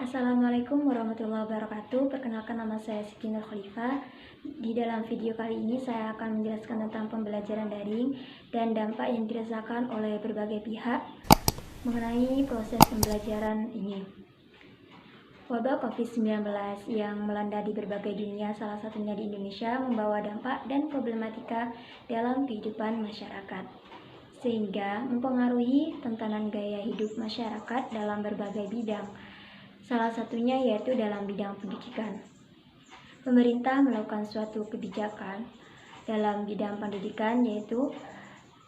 Assalamualaikum warahmatullahi wabarakatuh. Perkenalkan, nama saya Siti Nur Khalifah. Di dalam video kali ini saya akan menjelaskan tentang pembelajaran daring dan dampak yang dirasakan oleh berbagai pihak mengenai proses pembelajaran ini. Wabah COVID-19 yang melanda di berbagai dunia, salah satunya di Indonesia, membawa dampak dan problematika dalam kehidupan masyarakat, sehingga mempengaruhi tatanan gaya hidup masyarakat dalam berbagai bidang. Salah satunya yaitu dalam bidang pendidikan. Pemerintah melakukan suatu kebijakan dalam bidang pendidikan, yaitu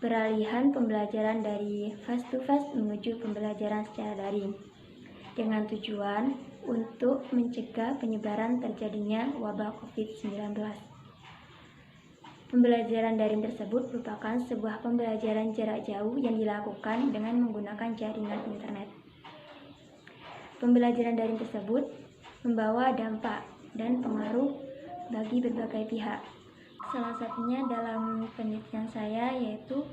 peralihan pembelajaran dari face to face menuju pembelajaran secara daring, dengan tujuan untuk mencegah penyebaran terjadinya wabah COVID-19. Pembelajaran daring tersebut merupakan sebuah pembelajaran jarak jauh yang dilakukan dengan menggunakan jaringan internet. Pembelajaran daring tersebut membawa dampak dan pengaruh bagi berbagai pihak. Salah satunya dalam penelitian saya yaitu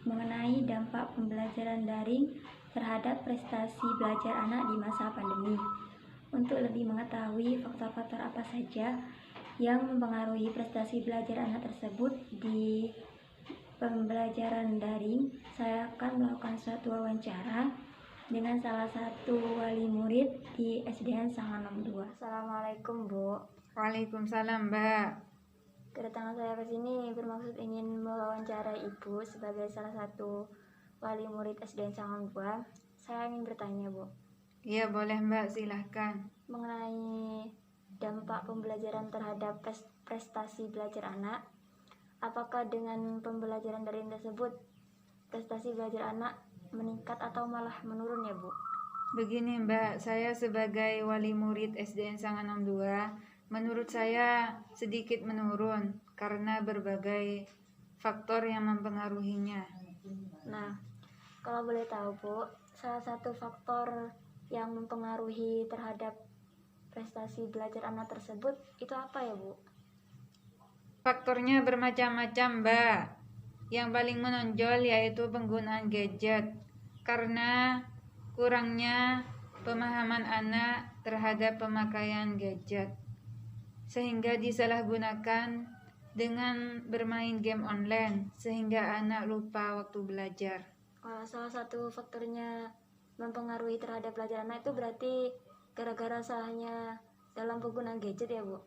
mengenai dampak pembelajaran daring terhadap prestasi belajar anak di masa pandemi. Untuk lebih mengetahui faktor-faktor apa saja yang mempengaruhi prestasi belajar anak tersebut di pembelajaran daring, saya akan melakukan suatu wawancara dengan salah satu wali murid di SDN Sanganom 2. Assalamualaikum, Bu. Waalaikumsalam, Mbak. Kedatangan saya ke sini bermaksud ingin mewawancarai Ibu sebagai salah satu wali murid SDN Sanganom 2. Saya ingin bertanya, Bu. Iya, boleh, Mbak, silahkan. Mengenai dampak pembelajaran terhadap prestasi belajar anak, apakah dengan pembelajaran daring tersebut prestasi belajar anak meningkat atau malah menurun ya, Bu? Begini, Mbak, saya sebagai wali murid SDN Sanganom 2, menurut saya sedikit menurun karena berbagai faktor yang mempengaruhinya. Nah, kalau boleh tahu, Bu, salah satu faktor yang mempengaruhi terhadap prestasi belajar anak tersebut itu apa ya, Bu? Faktornya bermacam-macam, Mbak. Yang paling menonjol yaitu penggunaan gadget, karena kurangnya pemahaman anak terhadap pemakaian gadget, sehingga disalahgunakan dengan bermain game online, sehingga anak lupa waktu belajar. Salah satu faktornya mempengaruhi terhadap belajar anak itu berarti gara-gara salahnya dalam penggunaan gadget ya, Bu?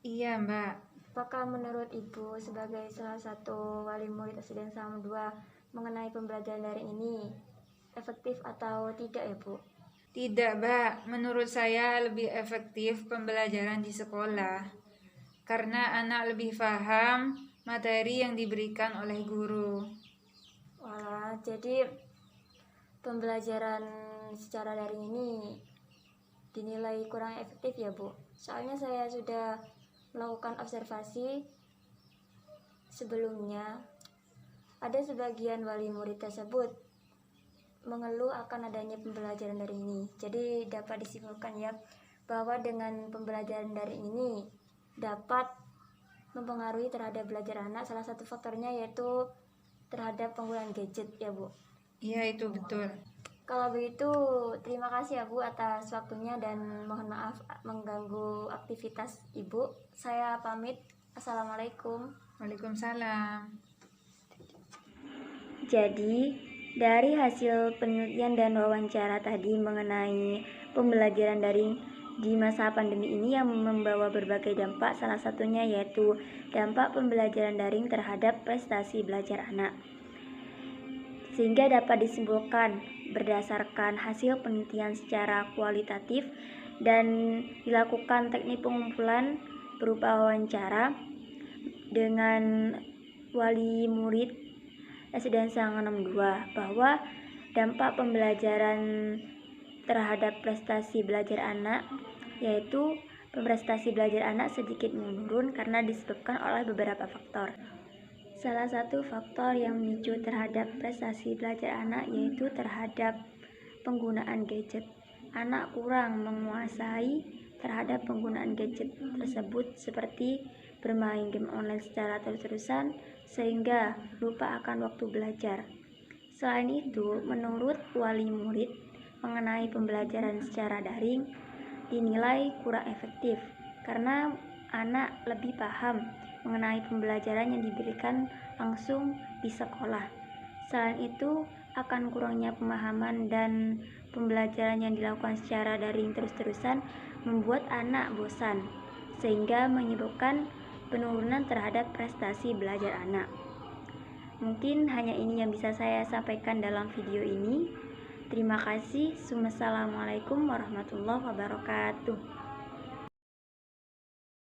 Iya, Mbak. Apakah menurut Ibu sebagai salah satu wali murid SDN Sanganom 2 mengenai pembelajaran daring ini efektif atau tidak ya, Bu? Tidak, Mbak. Menurut saya lebih efektif pembelajaran di sekolah, karena anak lebih paham materi yang diberikan oleh guru. Jadi pembelajaran secara daring ini dinilai kurang efektif ya, Bu? Soalnya saya sudah melakukan observasi sebelumnya, ada sebagian wali murid tersebut mengeluh akan adanya pembelajaran daring ini. Jadi dapat disimpulkan ya bahwa dengan pembelajaran daring ini dapat mempengaruhi terhadap belajar anak. Salah satu faktornya yaitu terhadap penggunaan gadget ya, Bu? Iya, itu betul. Kalau begitu, terima kasih ya, Bu, atas waktunya dan mohon maaf mengganggu aktivitas Ibu. Saya pamit. Assalamualaikum. Waalaikumsalam. Jadi, dari hasil penelitian dan wawancara tadi mengenai pembelajaran daring di masa pandemi ini yang membawa berbagai dampak, salah satunya yaitu dampak pembelajaran daring terhadap prestasi belajar anak. Sehingga dapat disimpulkan berdasarkan hasil penelitian secara kualitatif dan dilakukan teknik pengumpulan berupa wawancara dengan wali murid SDN Sanganom 2 bahwa dampak pembelajaran terhadap prestasi belajar anak yaitu prestasi belajar anak sedikit menurun karena disebabkan oleh beberapa faktor. Salah satu faktor yang memicu terhadap prestasi belajar anak yaitu terhadap penggunaan gadget. Anak kurang menguasai terhadap penggunaan gadget tersebut seperti bermain game online secara terus-terusan sehingga lupa akan waktu belajar. Selain itu, menurut wali murid, mengenai pembelajaran secara daring dinilai kurang efektif karena anak lebih paham mengenai pembelajaran yang diberikan langsung di sekolah. Selain itu, akan kurangnya pemahaman dan pembelajaran yang dilakukan secara daring terus-terusan membuat anak bosan, sehingga menyebabkan penurunan terhadap prestasi belajar anak. Mungkin hanya ini yang bisa saya sampaikan dalam video ini. Terima kasih. Wassalamualaikum warahmatullahi wabarakatuh.